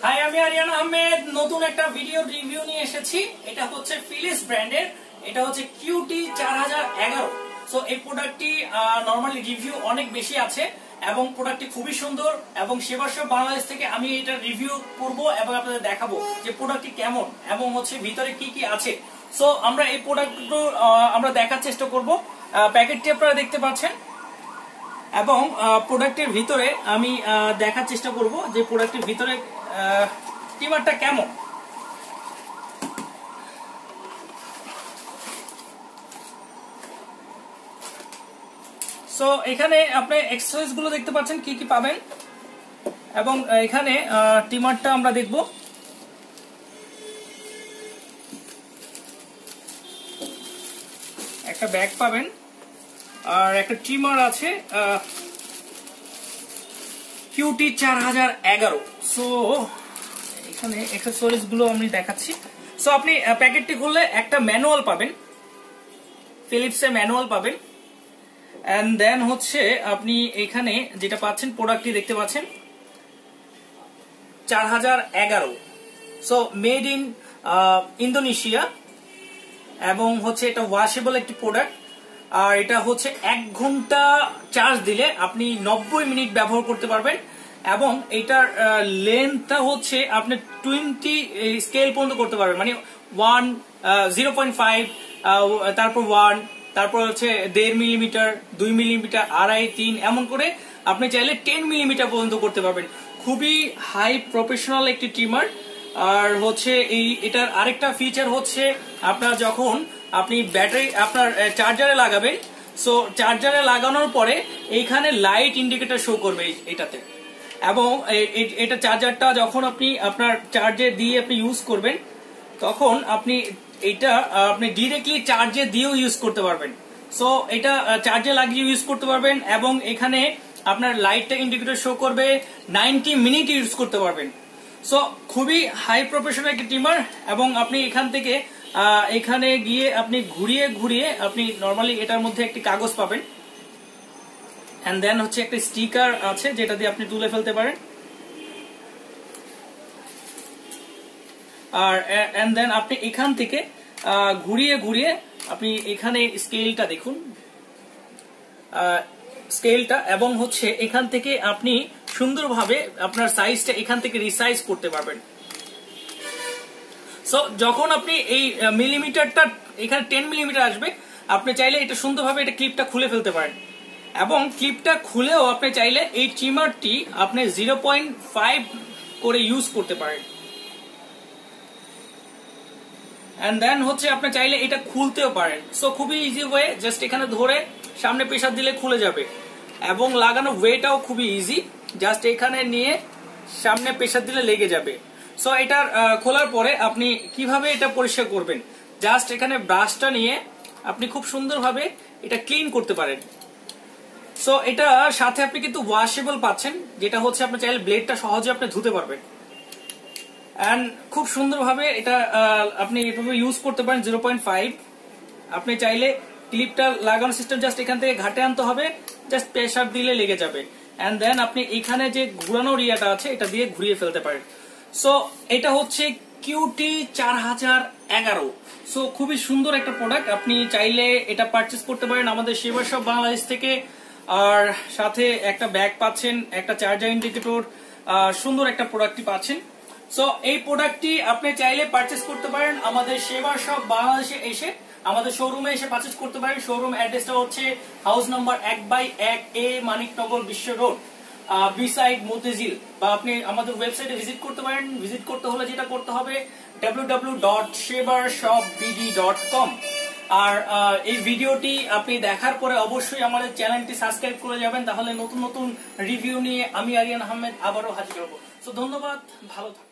High, আমি আরিয়ান আহমেদ নতুন একটা ভিডিও রিভিউ নিয়ে এসেছি। এটা হচ্ছে ফিলিপস ব্র্যান্ডের, এটা হচ্ছে কিউটি 4011। সো এই প্রোডাক্টটি নরমালি রিভিউ অনেক বেশি আছে এবং প্রোডাক্টটি খুবই সুন্দর এবং সেবার সব বাংলাদেশ থেকে আমি এটা রিভিউ করব এবং আপনাদের দেখাবো যে প্রোডাক্টটি কেমন এবং হচ্ছে ভিতরে কি কি আছে। সো আমরা এই প্রোডাক্টগুলো আমরা দেখার চেষ্টা করব। প্যাকেটটি আপনারা দেখতে পাচ্ছেন এবং প্রোডাক্টের ভিতরে আমি দেখার চেষ্টা করব যে প্রোডাক্টের ভিতরে ট্রিমারটা কেমন। সো এখানে আপনি এক্সেসরিজ গুলো দেখতে পাচ্ছেন কি কি পাবেন এবং এখানে ট্রিমারটা আমরা দেখব। একটা ব্যাগ পাবেন আর একটা ট্রিমার আছে কিউটি 4011। সো এখানে অ্যাকসেসরিজ গুলো আমি দেখাচ্ছি। সো আপনি প্যাকেটটি খুললে একটা ম্যানুয়াল পাবেন, ফিলিপসের ম্যানুয়াল পাবেন। এন্ড দেন হচ্ছে আপনি এখানে যেটা পাচ্ছেন প্রোডাক্টটি দেখতে পাচ্ছেন 4011। সো মেড ইন ইন্দোনেশিয়া এবং হচ্ছে এটা ওয়াশেবল একটি প্রোডাক্ট। আর এটা হচ্ছে 1 ঘন্টা চার্জ দিলে আপনি 90 মিনিট ব্যবহার করতে পারবেন এবং এটার লেন্থটা হচ্ছে আপনি 20 স্কেল পর্যন্ত করতে পারবেন, মানে 1, 0.5, তারপর 1, তারপর হচ্ছে 1.5 মিলিমিটার, 2 মিলিমিটার, 2.5, 3 এমন করে আপনি চাইলে 10 মিলিমিটার পর্যন্ত করতে পারবেন। খুবই হাই প্রফেশনাল একটি ট্রিমার। আর হচ্ছে এটার আরেকটা ফিচার হচ্ছে আপনার যখন আপনি ব্যাটারি আপনার চার্জারে লাগাবেন, সো চার্জারে লাগানোর পরে এইখানে লাইট ইন্ডিকেটর শো করবে এটাতে। এবং এটা চার্জারটা যখন আপনি আপনার চার্জে দিয়ে আপনি ইউজ করবেন তখন আপনি এটা আপনি ডিরেক্টলি চার্জে দিয়েও ইউজ করতে পারবেন। সো এটা চার্জে লাগিয়ে ইউজ করতে পারবেন এবং এখানে আপনার লাইটটা ইন্ডিকেটর শো করবে, 90 মিনিট ইউজ করতে পারবেন। সো খুবই হাই প্রফেশনাল একটি ট্রিমার এবং আপনি এখান থেকে এখানে গিয়ে আপনি ঘুরিয়ে ঘুরিয়ে আপনি নরমালি এটার মধ্যে একটি কাগজ পাবেন এন্ড দেন হচ্ছে একটা স্টিকার আছে যেটা দিয়ে আপনি তুলে ফেলতে পারেন। আর এন্ড দেন আপনি এখান থেকে ঘুরিয়ে ঘুরিয়ে আপনি এখানে স্কেলটা দেখুন, স্কেলটা, এবং হচ্ছে এখান থেকে আপনি সুন্দরভাবে আপনার সাইজটা এখান থেকে রিসাইজ করতে পারবেন। সো যখন আপনি এই মিলিমিটারটা এখানে 10 মিলিমিটার আসবে আপনি চাইলে এটা সুন্দরভাবে এটা ক্লিপটা খুলে ফেলতে পারেন এবং ক্লিপটা খুলেও আপনি চাইলে এই ট্রিমারটি আপনি 0.5 করে ইউজ করতে পারেন। এন্ড দেন হচ্ছে আপনি চাইলে এটা খুলতেও পারেন। সো খুবই ইজি ওয়ে, জাস্ট এখানে ধরে সামনে প্রেসার দিলে খুলে যাবে এবং লাগানো ওয়েটাও খুবই ইজি, জাস্ট এখানে নিয়ে সামনে প্রেসার দিলে লেগে যাবে। সো এটা খোলার পরে আপনি কিভাবে এটা পরিষ্কার করবেন, জাস্ট এখানে ব্রাশটা নিয়ে আপনি খুব সুন্দরভাবে এটা ক্লিন করতে পারেন। সো এটা সাথে আপনি কিন্তু ওয়াশেবল পাচ্ছেন, যেটা হচ্ছে আপনি চাইলে ব্লেডটা সহজে আপনি ধুতে পারবেন এন্ড খুব সুন্দরভাবে এটা আপনি এভাবে ইউজ করতে পারেন। 0.5 আপনি চাইলে ক্লিপটা লাগানোর সিস্টেম জাস্ট এখান থেকে ঘাটে আনতে হবে, জাস্ট প্রেসার দিলে লেগে যাবে এন্ড দেন আপনি এখানে যে ঘুরানোর ইয়াটা আছে এটা দিয়ে ঘুরিয়ে ফেলতে পারেন। সো এটা হচ্ছে কিউটি 4011। সো খুবই সুন্দর একটা প্রোডাক্ট, আপনি চাইলে এটা পারচেজ করতে পারেন আমাদের সেবার সব বাংলাদেশ থেকে। আর সাথে একটা ব্যাগ পাচ্ছেন, একটা চার্জার ইন্ডিকেটর, সুন্দর একটা প্রোডাক্টটি পাচ্ছেন। সো এই প্রোডাক্টটি আপনি চাইলে পারচেজ করতে পারেন আমাদের সেবার সব বাংলাদেশে এসে আমাদের শোরুমে এসে পারচেজ করতে পারেন। শোরুম অ্যাড্রেসটা হচ্ছে হাউস নাম্বার 1/1A, মানিকনগর বিশ্ব রোড, বিসাইড মতিঝিল। বা আপনি আমাদের ওয়েবসাইটে ভিজিট করতে পারেন। ভিজিট করতে হলে যেটা করতে হবে www.shebarshopbd.com। আর এই ভিডিওটি আপনি দেখার পরে অবশ্যই আমাদের চ্যানেলটি সাবস্ক্রাইব করে যাবেন, তাহলে নতুন নতুন রিভিউ নিয়ে আমি আরিয়ান আহমেদ আবারও হাজির হব। সো ধন্যবাদ, ভালো থাকুন।